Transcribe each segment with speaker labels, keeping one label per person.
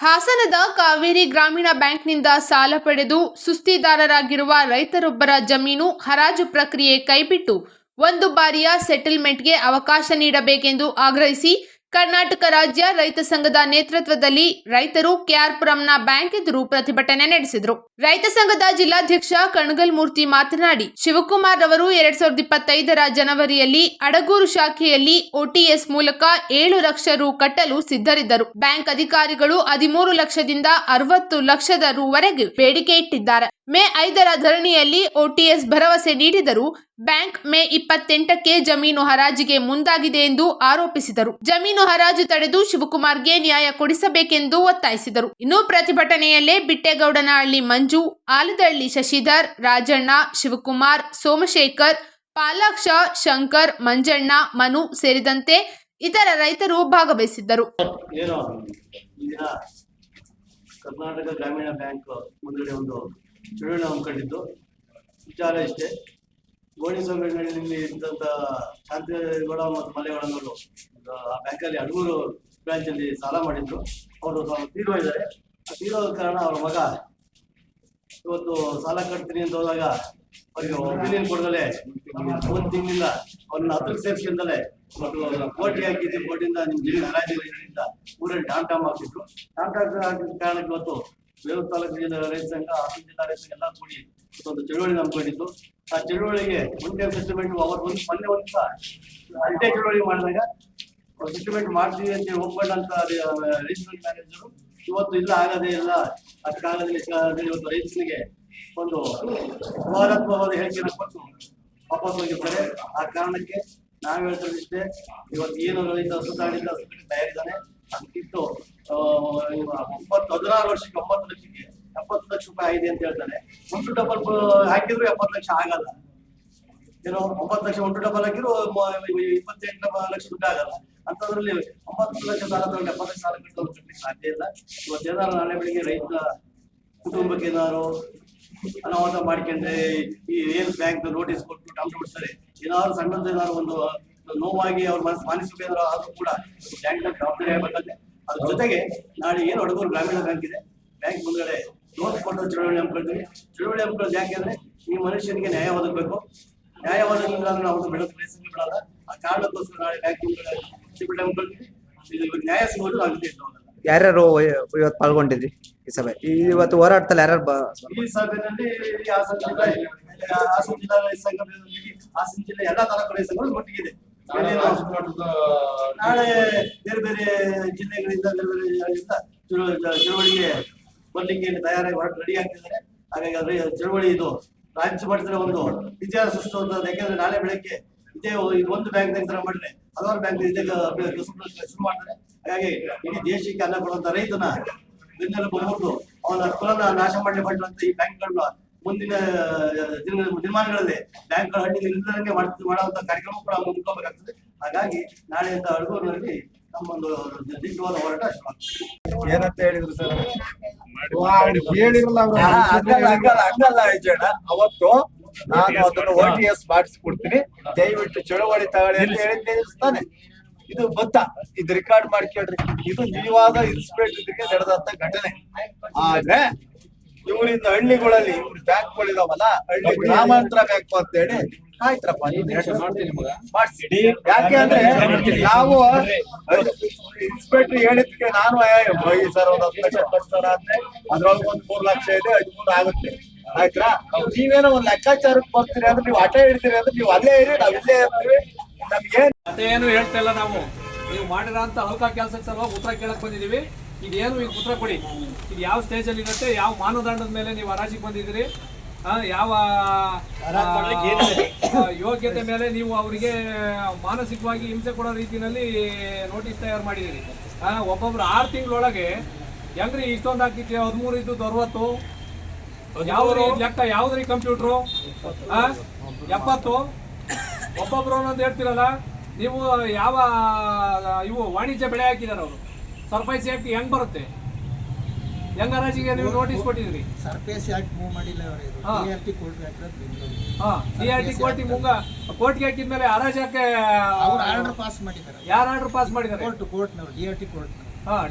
Speaker 1: ಹಾಸನದ ಕಾವೇರಿ ಗ್ರಾಮೀಣ ಬ್ಯಾಂಕ್ನಿಂದ ಸಾಲ ಪಡೆದು ಸುಸ್ತಿದಾರರಾಗಿರುವ ರೈತರೊಬ್ಬರ ಜಮೀನು ಹರಾಜು ಪ್ರಕ್ರಿಯೆ ಕೈಬಿಟ್ಟು ಒಂದು ಬಾರಿಯ ಸೆಟಲ್ಮೆಂಟ್ಗೆ ಅವಕಾಶ ನೀಡಬೇಕೆಂದು ಆಗ್ರಹಿಸಿ ಕರ್ನಾಟಕ ರಾಜ್ಯ ರೈತ ಸಂಘದ ನೇತೃತ್ವದಲ್ಲಿ ರೈತರು ಕೆಆರ್ಪುರಂನ ಬ್ಯಾಂಕ್ ಎದುರು ಪ್ರತಿಭಟನೆ ನಡೆಸಿದರು. ರೈತ ಸಂಘದ ಜಿಲ್ಲಾಧ್ಯಕ್ಷ ಕಣಗಲ್ ಮೂರ್ತಿ ಮಾತನಾಡಿ, ಶಿವಕುಮಾರ್ ಅವರು 2025ರ ಜನವರಿಯಲ್ಲಿ ಅಡಗೂರು ಶಾಖೆಯಲ್ಲಿ OTS ಮೂಲಕ 7 ಲಕ್ಷ ರು ಕಟ್ಟಲು ಸಿದ್ಧರಿದ್ದರು. ಬ್ಯಾಂಕ್ ಅಧಿಕಾರಿಗಳು 13 ಲಕ್ಷದಿಂದ 60 ಲಕ್ಷದ ರುವರೆಗೆ ಬೇಡಿಕೆ ಇಟ್ಟಿದ್ದಾರೆ. ಮೇ 5ರ ಧರಣಿಯಲ್ಲಿ OTS ಭರವಸೆ ನೀಡಿದರು. ಬ್ಯಾಂಕ್ ಮೇ 28ಕ್ಕೆ ಜಮೀನು ಹರಾಜಿಗೆ ಮುಂದಾಗಿದೆ ಎಂದು ಆರೋಪಿಸಿದರು. ಜಮೀನು ಹರಾಜು ತಡೆದು ಶಿವಕುಮಾರ್ಗೆ ನ್ಯಾಯ ಕೊಡಿಸಬೇಕೆಂದು ಒತ್ತಾಯಿಸಿದರು. ಇನ್ನು ಪ್ರತಿಭಟನೆಯಲ್ಲೇ ಬಿಟ್ಟೇಗೌಡನಹಳ್ಳಿ ಮಂಜು, ಆಲದಹಳ್ಳಿ ಶಶಿಧರ್, ರಾಜಣ್ಣ, ಶಿವಕುಮಾರ್, ಸೋಮಶೇಖರ್, ಪಾಲಾಕ್ಷ, ಶಂಕರ್, ಮಂಜಣ್ಣ, ಮನು ಸೇರಿದಂತೆ ಇತರ ರೈತರು ಭಾಗವಹಿಸಿದ್ದರು.
Speaker 2: ಕರ್ನಾಟಕ ಗ್ರಾಮೀಣ ಬ್ಯಾಂಕ್ ಮುಂದೆ ಒಂದು ಚುನಾವಣೆ ಹಮ್ಮಿಕೊಂಡಿದ್ದು ವಿಚಾರ ಇಷ್ಟೇ. ಗೋಣಿ ಸಂಘಟನೆಯಲ್ಲಿ ಇದ್ದಂಥ ಶಾಂತಿಗೌಡ ಮತ್ತು ಮಲೆಗೌಡನವರು ಆ ಬ್ಯಾಂಕಲ್ಲಿ ಅಡಗೂರು ಬ್ರಾಂಚಲ್ಲಿ ಸಾಲ ಮಾಡಿದ್ರು. ಅವರು ತೀರೋಗಿದ್ದಾರೆ. ತೀರೋದ ಕಾರಣ ಅವರ ಮಗ ಇವತ್ತು ಸಾಲ ಕಟ್ತೀನಿ ಅಂತ ಹೋದಾಗ ಅವರಿಗೆ ಒಪಿನಿಯನ್ ಕೊಡದಲೆ 1 ತಿಂಗಳಿಂದ ಅವ್ರನ್ನ ಹತ್ತಿರ ಸೇರಿಸಿಂದಲೇ ಮತ್ತು ಕೋರ್ಟ್ಗೆ ಹಾಕಿದ್ದು. ಕೋರ್ಟಿಂದ ನಿಮ್ಮ ಜಮೀನು ಹರಾಜಿನಿಂದ ಊರಲ್ಲಿ ಟಾಮ್ ಹಾಕಿದ್ರು. ಟಾಮ್ ಹಾಕಿದ ಕಾರಣಕ್ಕೆ ಇವತ್ತು ಬೇಲೂರು ತಾಲೂಕು ಜಿಲ್ಲಾ ರೈತ ಸಂಘ, ಹಾಸನ ಜಿಲ್ಲಾ ರೈತ ಸಂಘ ಎಲ್ಲ ಕೂಡಿ ಒಂದು ಚಳುವಳಿ ನಂಬಿಕೊಂಡಿದ್ದು. ಆ ಚಳುವಳಿಗೆ ಮುಂದೆ ಸೆಟಲ್ಮೆಂಟ್ ಅವತ್ತು ಮೊನ್ನೆ ಒಂದು ಅಡ್ಡೆ ಚಳುವಳಿ ಮಾಡಿದಾಗ ಸೆಟಲ್ಮೆಂಟ್ ಮಾಡ್ತೀವಿ ಅಂತ ಒಪ್ಕೊಂಡಂತ ರೀಜನಲ್ ಮ್ಯಾನೇಜರು ಇವತ್ತು ಇಲ್ಲ ಆಗದೇ ಇಲ್ಲ, ಅದಕ್ಕಾಗದಲ್ಲಿ ಇವತ್ತು ರೈತನಿಗೆ ಒಂದು ವಿವಾದಾತ್ಮಕವಾದ ಹೇಳಿಕೆಯನ್ನು ಕೊಟ್ಟು ವಾಪಸ್ ಹೋಗಿರ್ತಾರೆ. ಆ ಕಾರಣಕ್ಕೆ ನಾವು ಹೇಳ್ತಿದ್ದೆ, ಇವತ್ತು ಏನು ರೈತ ಸುತ್ತಾಡಿದ ತಯಾರಿದ್ದಾನೆ ಅದಕ್ಕಿಂತ 16 ವರ್ಷಕ್ಕೆ 9 ಲಕ್ಷಕ್ಕೆ 70 ಲಕ್ಷ ರೂಪಾಯಿ ಆಗಿದೆ ಅಂತ ಹೇಳ್ತಾನೆ. 1 ಡಬಲ್ ಹಾಕಿದ್ರು 70 ಲಕ್ಷ ಆಗಲ್ಲ. ಏನೋ 9 ಲಕ್ಷ 1 ಡಬಲ್ ಹಾಕಿದ್ರು 28 ಲಕ್ಷ ದುಡ್ಡು ಆಗಲ್ಲ. ಅಂತದ್ರಲ್ಲಿ 9 ಲಕ್ಷ ಸಾಲ ತಗೊಂಡು 70 ಲಕ್ಷ ಸಾಲ ಕಟ್ಟಲಿಕ್ಕೆ ಸಾಧ್ಯ ಇಲ್ಲ. ಇವತ್ತೇನಾದ್ರು ನಾಳೆ ಬೆಳಿಗ್ಗೆ ರೈತ ಕುಟುಂಬಕ್ಕೆ ಏನಾದ್ರು ಅನಾಹುತ ಮಾಡ್ಕೊಂಡ್ರೆ ಈ ಏನ್ ಬ್ಯಾಂಕ್ ನೋಟಿಸ್ ಕೊಟ್ಟು ಟಮ್ ಬಿಡ್ತಾರೆ. ಏನಾದ್ರು ಸಣ್ಣದ ಏನಾದ್ರು ಒಂದು ನೋವಾಗಿ ಅವ್ರ ಮಾನಸಿಕ ಏನಾದ್ರು ಆದ್ರೂ ಕೂಡ ಬ್ಯಾಂಕ್ ಜವಾಬ್ದಾರಿ ಆಗ್ಬೇಕಂತೆ. ಅದ್ರ ಜೊತೆಗೆ ನಾಳೆ ಏನು ಅಡಗೂರು ಗ್ರಾಮೀಣ ಬ್ಯಾಂಕ್ ಇದೆ, ಬ್ಯಾಂಕ್ ಮುಂದ್ಗಡೆ ನೋಟ್ ಕೊಟ್ಟು ಚಳುವಳಿ ಹಮ್ಮಿಕೊಳ್ತೀವಿ. ಚಳುವಳಿ ಹಮ್ಮಿಕೊಳ್ಳೋದು ಯಾಕೆಂದ್ರೆ ಈ ಮನುಷ್ಯನಿಗೆ ನ್ಯಾಯ ಒದಗಬೇಕು. ನ್ಯಾಯ ಒದಗಿಲ್ಲ ಅಂದ್ರೆ ನಾವು ಬೆಳೆದ ಪ್ರಯತ್ನ ಬಿಡಲ್ಲ. ಆ ಕಾರಣಕ್ಕೋಸ್ಕರ ನಾಳೆ ಬ್ಯಾಂಕ್ ಮುಂದ್ಗಡೆ ಹಮ್ಮಿಕೊಳ್ತೀವಿ. ಇದು ನ್ಯಾಯ ಸಿಗೋದು ನಾವು
Speaker 3: ಯಾರ್ಯಾರು ಇವತ್ತು ಪಾಲ್ಗೊಂಡಿದ್ರಿ ಈ ಸಭೆ? ಇವತ್ತು ಹೋರಾಟದಲ್ಲಿ ಯಾರ್ಯಾರು
Speaker 2: ಈ ಸಭೆಯಲ್ಲಿ ಹಾಸನ ಜಿಲ್ಲಾ ರೈತ ಸಂಘ, ಹಾಸನ ಜಿಲ್ಲೆ ಎಲ್ಲಾ ತಾಲೂಕು ರೈತ ಸಂಘಗಳು ಒಟ್ಟಿಗಿದೆ. ನಾಳೆ ಬೇರೆ ಬೇರೆ ಜಿಲ್ಲೆಗಳಿಂದ ಚಳುವಳಿಗೆ ಬರ್ಲಿಕ್ಕೆ ತಯಾರಾಗಿ ಹೊರಟು ರೆಡಿ ಆಗ್ತಿದ್ದಾರೆ. ಹಾಗಾಗಿ ಅದ್ರ ಚಳುವಳಿ ಇದು ರಾಜ್ಯ ಮಟ್ಟದ ಒಂದು ಇತಿಹಾಸ ಸೃಷ್ಟಿಸುವಂತದ್ದು. ಯಾಕೆಂದ್ರೆ ನಾಳೆ ಬೆಳಗ್ಗೆ ಇದೇ ಒಂದು ಬ್ಯಾಂಕ್ ತರ ಮಾಡಿದ್ರೆ ಹಲವಾರು ಬ್ಯಾಂಕ್ ಶುರು ಮಾಡ್ತಾರೆ. ಹಾಗಾಗಿ ಇಡೀ ದೇಶಕ್ಕೆ ಅನ್ನ ಕೊಡುವಂತ ರೈತನ ಬೆನ್ನೆಲು ಬಂದ್ಬಿಟ್ಟು ಅವನ ಕುಲನ ನಾಶ ಮಾಡಲಿಪಟ್ಟಂತ ಈ ಬ್ಯಾಂಕ್ಗಳನ್ನ ಮುಂದಿನ ದಿನಮಾನಗಳಲ್ಲಿ ಬ್ಯಾಂಕ್ಗಳ ಹಳ್ಳಿಗೆ ನಿಲ್ದಂಗೆ ಮಾಡುವಂತ ಕಾರ್ಯಕ್ರಮ ಕೂಡ ಮುಂದ್ಕೋಬೇಕಾಗ್ತದೆ. ಹಾಗಾಗಿ ನಾಳೆಯಿಂದ ಅಡಗೂರಿನಲ್ಲಿ ನಮ್ಮೊಂದು ದಿಟ್ಟವಾದ ಹೋರಾಟ
Speaker 3: ಏನಂತ ಹೇಳಿದ್ರು ಸರ್?
Speaker 4: ಅವತ್ತು ನಾನು ಅದನ್ನು OTS ಮಾಡಿಸ್ಕೊಡ್ತೀನಿ, ದಯವಿಟ್ಟು ಚಳುವಳಿ ತಗೊಳ್ಳಿ ಅಂತ ಹೇಳಿದ್ದಾನೆ. ಇದು ಗೊತ್ತಾ? ಇದು ರೆಕಾರ್ಡ್ ಮಾಡ್ಕೇಳ್ರಿ. ಇದು ನಿಜವಾದ ಇನ್ಸ್ಪೆಕ್ಟರ್ಗೆ ನಡೆದಂತ ಘಟನೆ. ಆದ್ರೆ ಇವರಿಂದ ಹಳ್ಳಿಗಳಲ್ಲಿ ಇವ್ರ ಬ್ಯಾಂಕ್ಗಳಿದಾವಲ್ಲ, ಹಳ್ಳಿ ಗ್ರಾಮಾಂತರ ಬ್ಯಾಂಕ್ ಅಂತ ಹೇಳಿ ಆಯ್ತ್ರಪ್ಪ ಮಾಡ್ಸಿ. ಯಾಕೆ ಅಂದ್ರೆ ನಾವು ಇನ್ಸ್ಪೆಕ್ಟರ್ ಹೇಳಿದ್ಕೆ ನಾನು ಸರ್ 10 ಲಕ್ಷ ಕೊಡ್ತಾರ ಅಂದ್ರೆ ಅದ್ರೊಳಗೆ 3 ಲಕ್ಷ ಇದೆ, 13 ಆಗುತ್ತೆ. ಆಯ್ತಾ? ನೀವೇನೋ ಒಂದ್ ಲೆಕ್ಕಾಚಾರಕ್ಕೆ ಬರ್ತೀರಿ ಅಂದ್ರೆ ನೀವು ಆಟ ಹಿಡ್ತೀರಿ ಅಂದ್ರೆ ನೀವು ಅಲ್ಲೇ ಇರಿ, ನಾವ್ ಇಲ್ಲೇ ಇರ್ತೀವಿ. ನಮ್ಗೇನ್
Speaker 5: ಅದೇನು ಹೇಳ್ತಾ ಇಲ್ಲ. ನಾವು ನೀವು ಮಾಡಿರೋಂಥ ಹಲ್ಕ ಕೆಲಸಕ್ಕೆ ಸಲುವಾಗಿ ಉತ್ತರ ಕೇಳಕ್ ಬಂದಿದ್ದೀವಿ. ಇದೇನು ಈಗ ಉತ್ತರ ಕೊಡಿ. ಇದು ಯಾವ ಸ್ಟೇಜಲ್ಲಿ ಇರುತ್ತೆ, ಯಾವ ಮಾನದಂಡದ ಮೇಲೆ ನೀವು ಹರಾಜಿಗೆ ಬಂದಿದ್ದೀರಿ, ಯಾವ ಯೋಗ್ಯತೆ ಮೇಲೆ ನೀವು ಅವರಿಗೆ ಮಾನಸಿಕವಾಗಿ ಹಿಂಸೆ ಕೊಡೋ ರೀತಿಯಲ್ಲಿ ನೋಟಿಸ್ ತಯಾರು ಮಾಡಿದ್ದೀರಿ. ಒಬ್ಬೊಬ್ರು 6 ತಿಂಗಳೊಳಗೆ ಹೆಂಗ್ರಿ ಇಷ್ಟೊಂದು ಆಗ್ತಿತ್ತು? 13 ಇದ್ದು 60 ಯಾವ್ದ್ರಿ ಲೆಕ್ಕ? ಯಾವ್ದ್ರಿ ಕಂಪ್ಯೂಟ್ರು? 70 ಒಬ್ಬೊಬ್ರು ಅನ್ನೋದು ಹೇಳ್ತಿರಲ್ಲ ನೀವು. ಯಾವ ಇವು ವಾಣಿಜ್ಯ ಬೆಳೆ ಹಾಕಿದಾರ ಅವರು ಸರ್ಫೇಸ್ ಆಕ್ಟ್ ಹೆಂಗ್ ಬರುತ್ತೆ? ಹೆಂಗ್ ಹರಾಜಿಗೆ ನೀವು ನೋಟಿಸ್ ಕೊಟ್ಟಿದ್ರಿ?
Speaker 6: ಸರ್ಫೇಸ್ ಆಕ್ಟ್ ಮೂವ್ ಮಾಡಿಲ್ಲ ಅವರು. DRT ಕೋರ್ಟ್
Speaker 5: DRT ಕೋರ್ಟ್ಗೆ ಹಾಕಿದ್ಮೇಲೆ ಹರಾಜಕ್ಕೆ
Speaker 6: ಆರ್ಡರ್ ಪಾಸ್ ಮಾಡಿದ್ದಾರೆ.
Speaker 5: ಯಾರು ಆರ್ಡರ್ ಪಾಸ್ ಮಾಡಿದ್ದಾರೆ?
Speaker 6: ಕೋರ್ಟ್ನವರು, DRT ಕೋರ್ಟ್.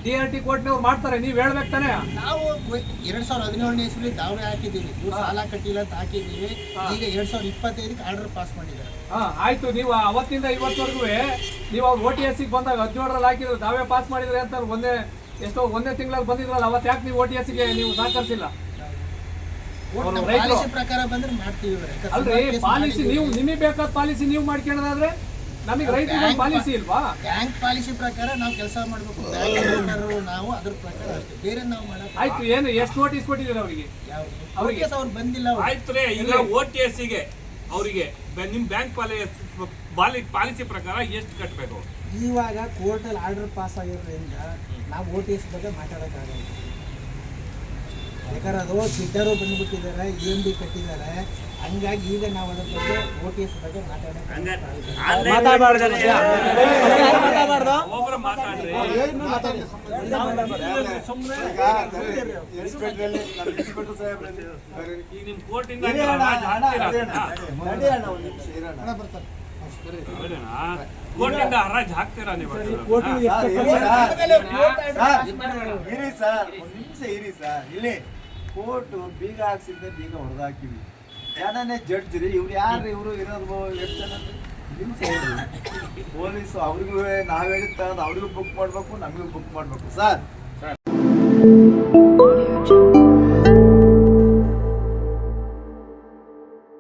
Speaker 5: DRT ಕೋರ್ಟ್ನವ್ರು ಮಾಡ್ತಾರೆ, ನೀವ್ ಹೇಳ್ಬೇಕು ತಾನೇ.
Speaker 6: ನಾವು 2017ನೇ ಇಸ್ವಿಲಿ ದಾವೆ ಹಾಕಿದ್ದೀವಿ, ಇವ್ರು ಸಾಲ ಕಟ್ಟಿಲ್ಲ ಅಂತ ಹಾಕಿದ್ದೀವಿ. ಈಗ 2025ಕ್ಕೆ ಆರ್ಡರ್ ಪಾಸ್ ಮಾಡಿದ್ದಾರೆ.
Speaker 5: ಆಯ್ತು, ನೀವು ಅವತ್ತಿಂದ ಇವತ್ತವರೆಗೂ ನೀವು ಅವ್ರು OTS ಬಂದಾಗ 17ರಲ್ಲಿ ಹಾಕಿದ್ರು, ದಾವೆ ಪಾಸ್ ಮಾಡಿದ್ರೆ ಅಂತ ಒಂದೇ ತಿಂಗಳಲ್ಲಿ ಬಂದಿದ್ರಲ್ಲ, ಅವತ್ತು ಯಾಕೆ ನೀವು OTS ಗೆ ನೀವು ಸಹಕರಿಸಿಲ್ಲ?
Speaker 6: ಪಾಲಿಸಿ ಪ್ರಕಾರ ಬಂದ್ರೆ ಮಾಡ್ತೀವಿ ಇವರೇ.
Speaker 5: ಅಲ್ರಿ, ಪಾಲಿಸಿ ನೀವು ನಿಮಗೆ ಬೇಕಾದ ಪಾಲಿಸಿ ನೀವು ಮಾಡ್ಕೊಳ್ಳೋದಾದ್ರೆ ನಮಗೆ ರೈತರಿಗೆ ಪಾಲಿಸಿ ಇಲ್ವಾ?
Speaker 6: ಬ್ಯಾಂಕ್ ಪಾಲಿಸಿ ಪ್ರಕಾರ ನಾವು ಕೆಲಸ ಮಾಡಬೇಕು. ಬ್ಯಾಂಕ್ ನಾವು ಅದ್ರ ಪ್ರಕಾರ ಅಷ್ಟೇ, ಬೇರೆ ನಾವು ಮಾಡಕ್
Speaker 5: ಆಯ್ತು. ಏನು ಎಷ್ಟು ನೋಟಿಸ್ ಕೊಟ್ಟಿದ್ದೀರಾ ಅವರಿಗೆ?
Speaker 6: ಅವ್ರಿಗೆ ಅವ್ರು ಬಂದಿಲ್ಲ.
Speaker 7: ಆಯ್ತು, ಈಗ OTS ಗೆ ಅವರಿಗೆ ನಿಮ್ ಬ್ಯಾಂಕ್ ಪಾಲಿಸಿ ಪ್ರಕಾರ ಎಷ್ಟು ಕಟ್ಟಬೇಕು?
Speaker 6: ಇವಾಗ ಕೋರ್ಟಲ್ಲಿ ಆರ್ಡರ್ ಪಾಸ್ ಆಗಿರೋದ್ರಿಂದ ನಾವು OTS ಬಗ್ಗೆ ಮಾತಾಡೋಕ್ಕಾಗಲ್ಲ. ಬೇಕಾದ್ರೆ ಅದು ಟ್ವಿಟ್ಟರು ಬಂದ್ಬಿಟ್ಟಿದ್ದಾರೆ, EMD ಕಟ್ಟಿದ್ದಾರೆ. ಹಂಗಾಗಿ ಈಗ ನಾವು ಅದ್ರ ಬಗ್ಗೆ OTS ಬಗ್ಗೆ
Speaker 7: ಒಬ್ಬರು ಮಾತಾಡ್ರಿ. ಈಗ ನಿಮ್ ಕೋರ್ಟಿಂದ ಕೋರ್ಟಿಂದ ಹರಾಜ್ ಹಾಕ್ತೀರಾ ನೀವು?
Speaker 4: ಇರಿ ಸರ್, ಒಂದ್ ನಿಮಿಷ ಇರಿ ಸರ್. ಇಲ್ಲಿ ಕೋರ್ಟ್ ಬೀಗ ಹಾಕ್ಸಿದ್ದೆ, ಬೀಗ ಹೊಡೆದಾಕಿವಿ. ಜನನೇ ಜಡ್ಜ್ ರೀ, ಇವ್ರು ಯಾರು? ಇವರು ಇರೋದು ಎಷ್ಟು ಜನ? ನಿಮಿಷ ಹೇಳ್ರಿ. ಪೊಲೀಸು ಅವ್ರಿಗೂ ನಾವ್ ಹೇಳಿದ ಅವ್ರಿಗೂ ಬುಕ್ ಮಾಡ್ಬೇಕು, ನಮಗೂ ಬುಕ್ ಮಾಡ್ಬೇಕು ಸರ್.